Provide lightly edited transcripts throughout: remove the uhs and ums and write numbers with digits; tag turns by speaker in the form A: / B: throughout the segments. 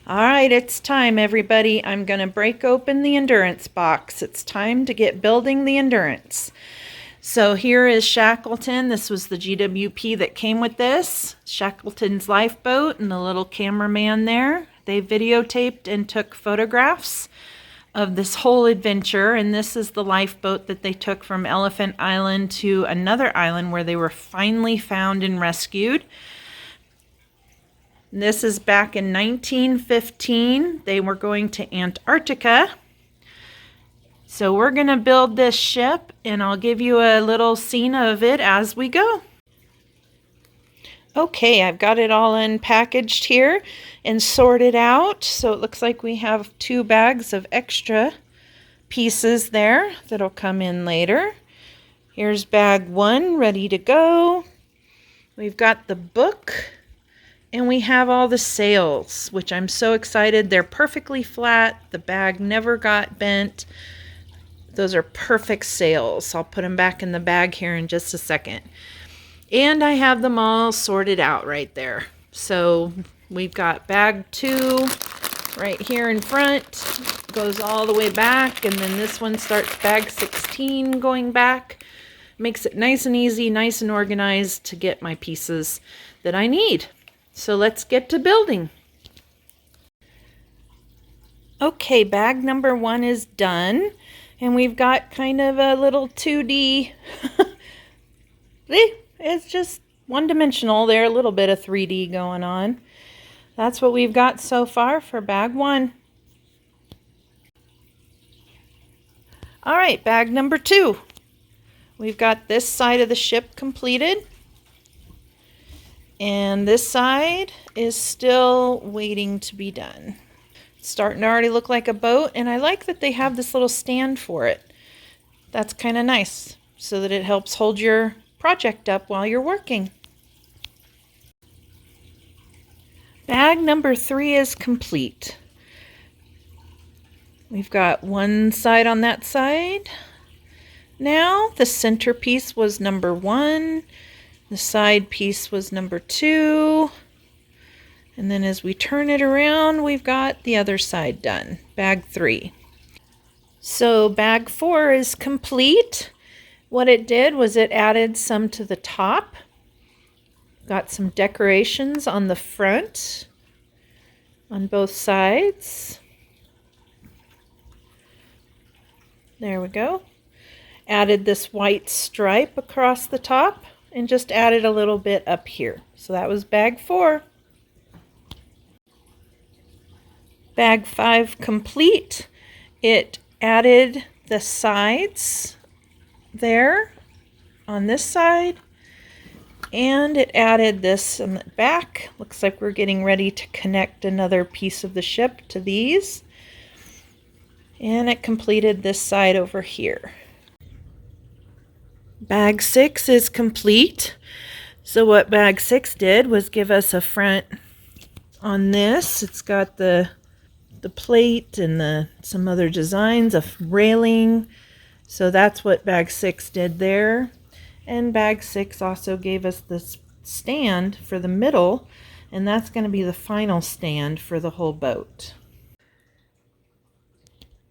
A: All right, it's time, everybody. I'm going to break open the Endurance box. It's time to get building the Endurance. So here is Shackleton. This was the GWP that came with this. Shackleton's lifeboat and the little cameraman there. They videotaped and took photographs of this whole adventure, and this is the lifeboat that they took from Elephant Island to another island where they were finally found and rescued. This is back in 1915. They were going to Antarctica. So we're going to build this ship, and I'll give you a little scene of it as we go. Okay, I've got it all unpackaged here and sorted out. So it looks like we have 2 bags of extra pieces there that'll come in later. Here's bag 1 ready to go. We've got the book. And we have all the sails, which I'm so excited. They're perfectly flat. The bag never got bent. Those are perfect sails. I'll put them back in the bag here in just a second. And I have them all sorted out right there. So we've got bag 2 right here in front. Goes all the way back. And then this one starts bag 16 going back. Makes it nice and easy, nice and organized to get my pieces that I need. So let's get to building. Okay, bag number 1 is done. And we've got kind of a little 2D. It's just one-dimensional there, a little bit of 3D going on. That's what we've got so far for bag 1. All right, bag number 2. We've got this side of the ship completed. And this side is still waiting to be done. It's starting to already look like a boat, and I like that they have this little stand for it. That's kind of nice, so that it helps hold your project up while you're working. Bag number 3 is complete. We've got one side on that side. Now, the centerpiece was number 1. The side piece was number 2. And then as we turn it around, we've got the other side done, bag 3. So bag 4 is complete. What it did was it added some to the top. Got some decorations on the front, on both sides. There we go. Added this white stripe across the top. And just added a little bit up here. So that was bag 4. Bag 5 complete. It added the sides there on this side. And it added this on the back. Looks like we're getting ready to connect another piece of the ship to these. And it completed this side over here. Bag 6 is complete. So what bag 6 did was give us a front on this. It's got the plate and some other designs of railing. So that's what bag 6 did there. And bag 6 also gave us this stand for the middle, and that's going to be the final stand for the whole boat.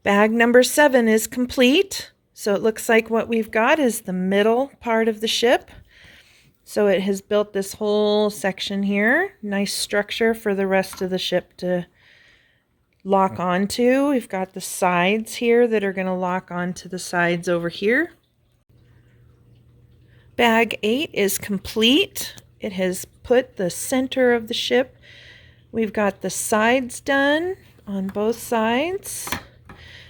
A: Bag number 7 is complete. So it looks like what we've got is the middle part of the ship. So it has built this whole section here. Nice structure for the rest of the ship to lock onto. We've got the sides here that are going to lock onto the sides over here. Bag 8 is complete. It has put the center of the ship. We've got the sides done on both sides.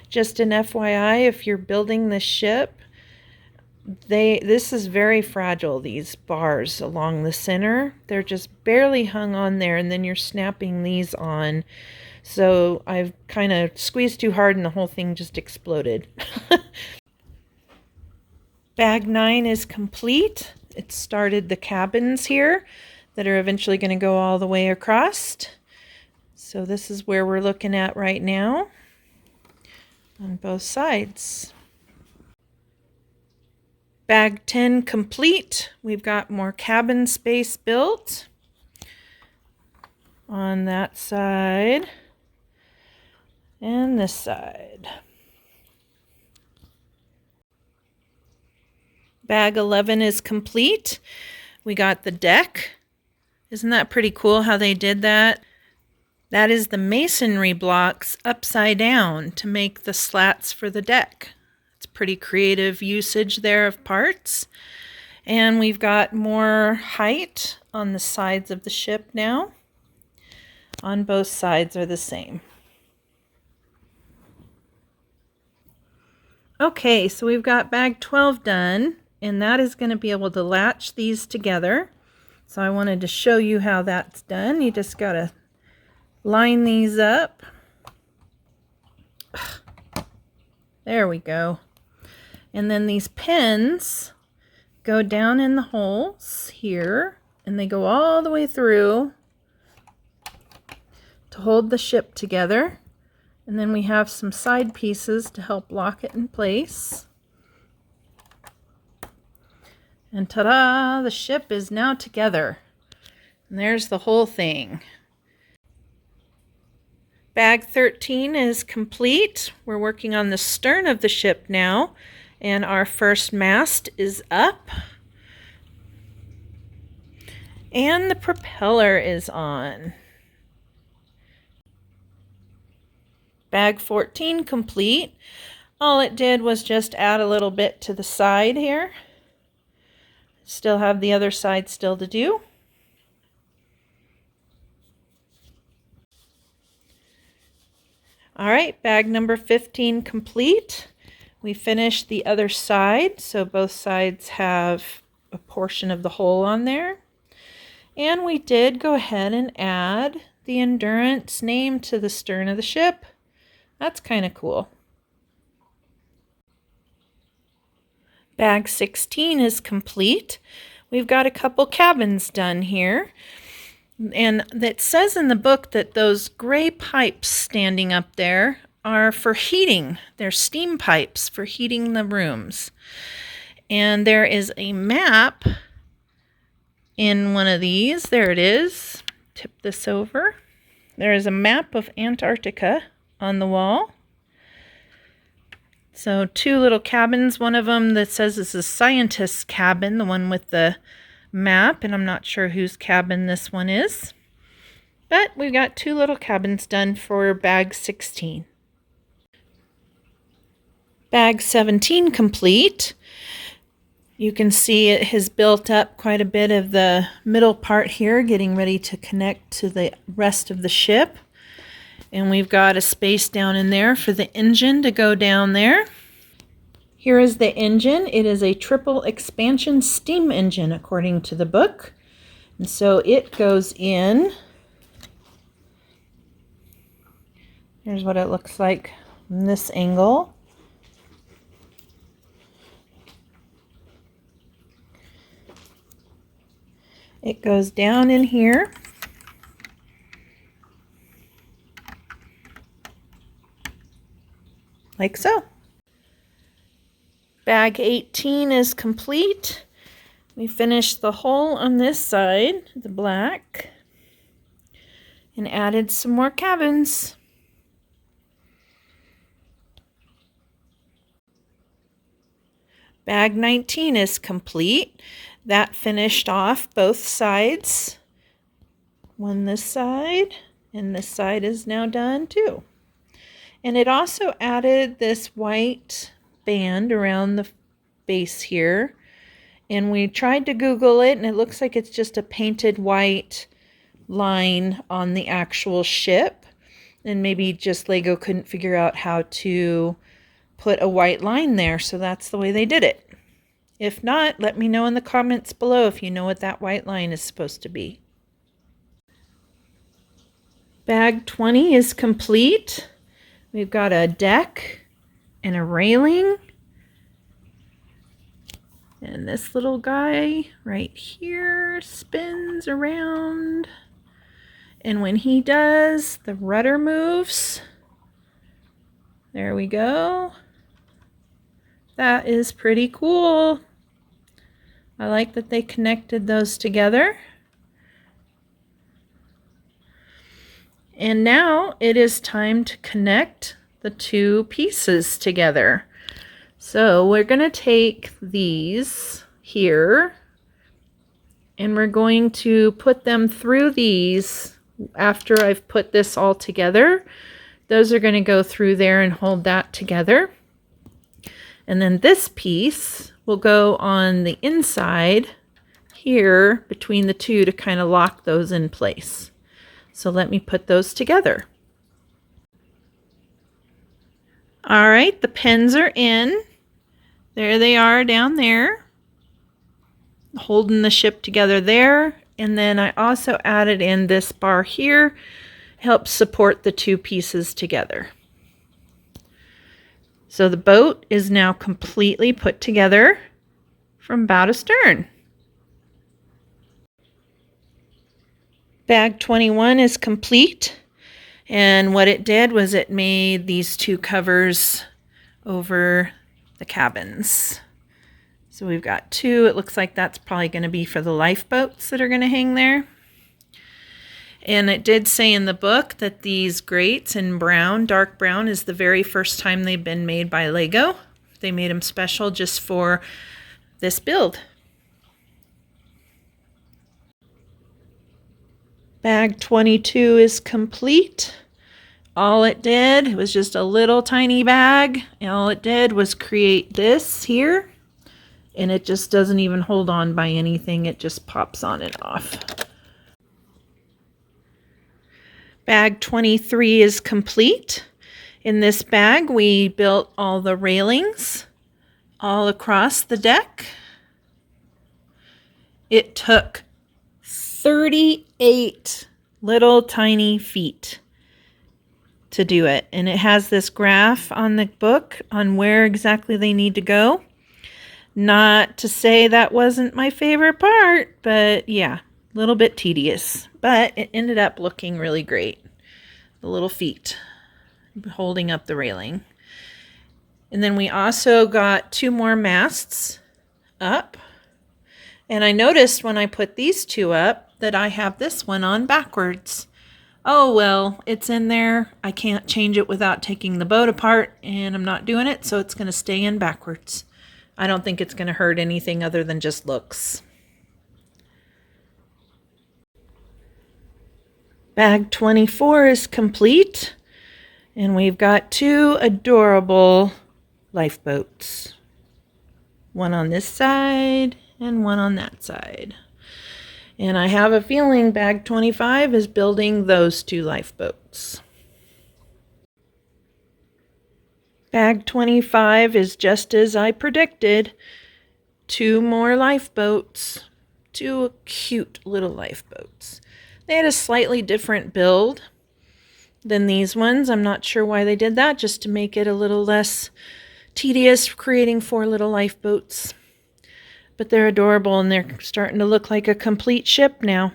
A: Just an FYI, if you're building the ship, this is very fragile, these bars along the center. They're just barely hung on there, and then you're snapping these on. So I've kind of squeezed too hard and the whole thing just exploded. Bag 9 is complete. It started the cabins here that are eventually going to go all the way across. So this is where we're looking at right now on both sides. Bag 10 complete. We've got more cabin space built on that side. And this side. Bag 11 is complete. We got the deck. Isn't that pretty cool how they did that? That is the masonry blocks upside down to make the slats for the deck. It's pretty creative usage there of parts. And we've got more height on the sides of the ship now. On both sides are the same. Okay, so we've got bag 12 done, and that is going to be able to latch these together. So I wanted to show you how that's done. You just got to line these up. There we go. And then these pins go down in the holes here, and they go all the way through to hold the ship together. And then we have some side pieces to help lock it in place. And ta-da! The ship is now together. And there's the whole thing. Bag 13 is complete. We're working on the stern of the ship now, and our first mast is up. And the propeller is on. Bag 14 complete. All it did was just add a little bit to the side here. Still have the other side still to do. All right, bag number 15 complete. We finished the other side, so both sides have a portion of the hole on there. And we did go ahead and add the Endurance name to the stern of the ship. That's kind of cool. Bag 16 is complete. We've got a couple cabins done here. And it says in the book that those gray pipes standing up there are for heating. They're steam pipes for heating the rooms. And there is a map in one of these. There it is. Tip this over. There is a map of Antarctica on the wall. So two little cabins, one of them that says this is scientist's cabin, the one with the map, and I'm not sure whose cabin this one is. But we've got two little cabins done for bag 16. Bag 17 complete. You can see it has built up quite a bit of the middle part here, getting ready to connect to the rest of the ship. And we've got a space down in there for the engine to go down there. Here is the engine. It is a triple expansion steam engine according to the book. And so it goes in. Here's what it looks like from this angle. It goes down in here. Like so. Bag 18 is complete. We finished the hole on this side, the black, and added some more cabins. Bag 19 is complete. That finished off both sides. One this side, and this side is now done too. And it also added this white band around the base here. And we tried to Google it, and it looks like it's just a painted white line on the actual ship. And maybe just Lego couldn't figure out how to put a white line there, so that's the way they did it. If not, let me know in the comments below if you know what that white line is supposed to be. Bag 20 is complete. We've got a deck and a railing. And this little guy right here spins around. And when he does, the rudder moves. There we go. That is pretty cool. I like that they connected those together. And now it is time to connect the two pieces together. So we're going to take these here and we're going to put them through these after I've put this all together. Those are going to go through there and hold that together. And then this piece will go on the inside here between the two to kind of lock those in place. So let me put those together. All right, the pins are in. There they are down there, holding the ship together there. And then I also added in this bar here, helps support the two pieces together. So the boat is now completely put together from bow to stern. Bag 21 is complete. And what it did was it made these two covers over the cabins. So we've got two. It looks like that's probably going to be for the lifeboats that are going to hang there. And it did say in the book that these grates in brown, dark brown, is the very first time they've been made by Lego. They made them special just for this build. Bag 22 is complete. All it did, it was just a little tiny bag. And all it did was create this here. And it just doesn't even hold on by anything. It just pops on and off. Bag 23 is complete. In this bag, we built all the railings all across the deck. It took 38 little tiny feet to do it. And it has this graph on the book on where exactly they need to go. Not to say that wasn't my favorite part, but yeah, a little bit tedious. But it ended up looking really great. The little feet holding up the railing. And then we also got two more masts up. And I noticed when I put these two up that I have this one on backwards. Oh, well, it's in there. I can't change it without taking the boat apart, and I'm not doing it, so it's going to stay in backwards. I don't think it's going to hurt anything other than just looks. Bag 24 is complete, and we've got two adorable lifeboats. One on this side and one on that side. And I have a feeling bag 25 is building those two lifeboats. Bag 25 is just as I predicted. Two more lifeboats. Two cute little lifeboats. They had a slightly different build than these ones. I'm not sure why they did that, just to make it a little less tedious creating four little lifeboats. But they're adorable and they're starting to look like a complete ship now.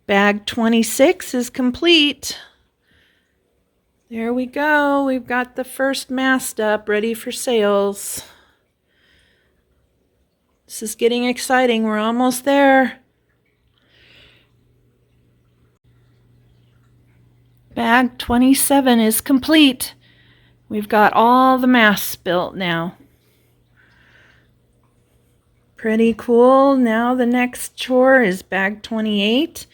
A: Bag 26 is complete. There we go. We've got the first mast up, ready for sails. This is getting exciting. We're almost there. Bag 27 is complete. We've got all the masts built now. Pretty cool. Now the next chore is bag 28.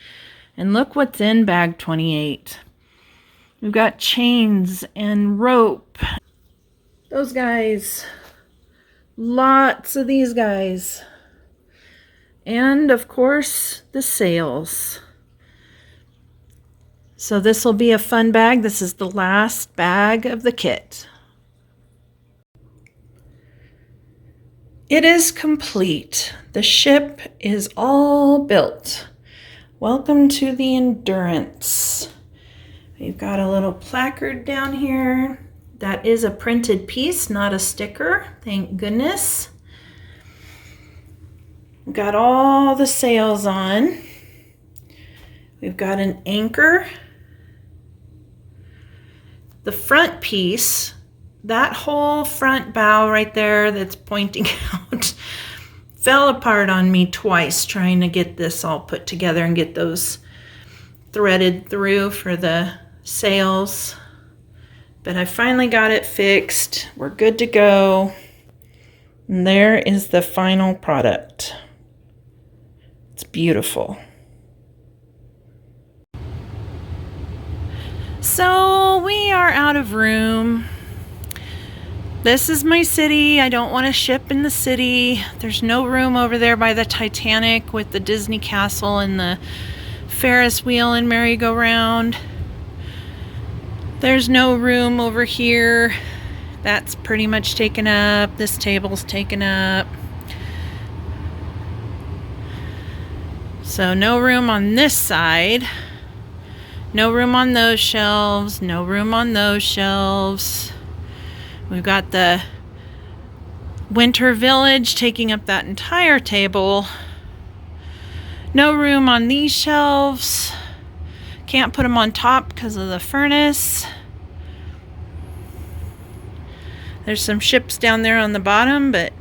A: And look what's in bag 28. We've got chains and rope. Those guys. Lots of these guys. And of course, the sails. So this will be a fun bag. This is the last bag of the kit. It is complete. The ship is all built. Welcome to the Endurance. We've got a little placard down here. That is a printed piece, not a sticker. Thank goodness. We've got all the sails on. We've got an anchor. The front piece, that whole front bow right there that's pointing out, fell apart on me twice trying to get this all put together and get those threaded through for the sails. But I finally got it fixed. We're good to go. And there is the final product. It's beautiful. So we are out of room. This is my city. I don't want to ship in the city. There's no room over there by the Titanic with the Disney Castle and the Ferris wheel and merry-go-round. There's no room over here. That's pretty much taken up. This table's taken up. So no room on this side. No room on those shelves. No room on those shelves. We've got the Winter Village taking up that entire table. No room on these shelves. Can't put them on top because of the furnace. There's some ships down there on the bottom, but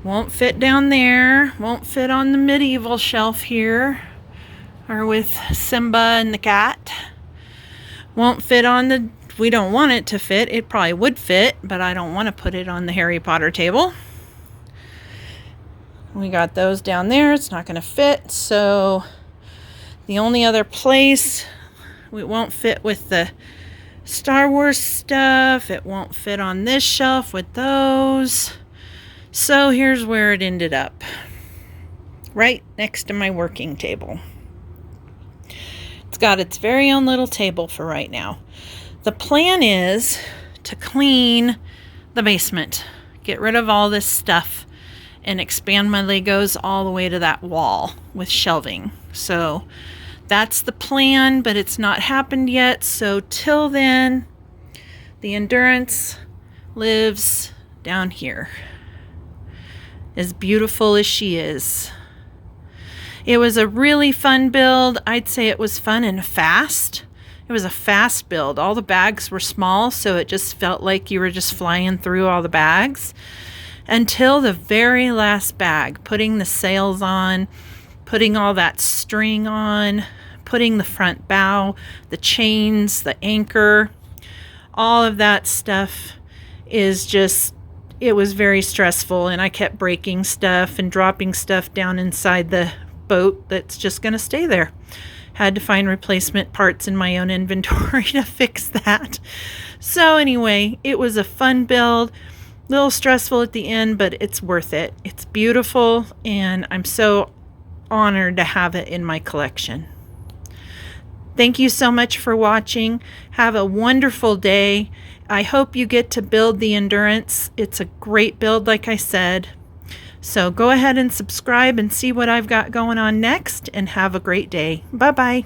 A: won't fit down there. Won't fit on the medieval shelf here, or with Simba and the cat. Won't fit on the, we don't want it to fit. It probably would fit, but I don't want to put it on the Harry Potter table. We got those down there. It's not going to fit. So the only other place it won't fit with the Star Wars stuff. It won't fit on this shelf with those. So here's where it ended up. Right next to my working table. It's got its very own little table for right now. The plan is to clean the basement. Get rid of all this stuff and expand my Legos all the way to that wall with shelving. So that's the plan, but it's not happened yet. So till then, the Endurance lives down here. As beautiful as she is. It was a really fun build. I'd say it was fun and fast. It was a fast build. All the bags were small, so it just felt like you were just flying through all the bags. Until the very last bag, putting the sails on, putting all that string on, putting the front bow, the chains, the anchor, all of that stuff is just, it was very stressful, and I kept breaking stuff and dropping stuff down inside the boat that's just going to stay there. Had to find replacement parts in my own inventory to fix that. So anyway, it was a fun build. A little stressful at the end, but it's worth it. It's beautiful, and I'm so honored to have it in my collection. Thank you so much for watching. Have a wonderful day. I hope you get to build the Endurance. It's a great build, like I said. So go ahead and subscribe and see what I've got going on next, and have a great day. Bye-bye.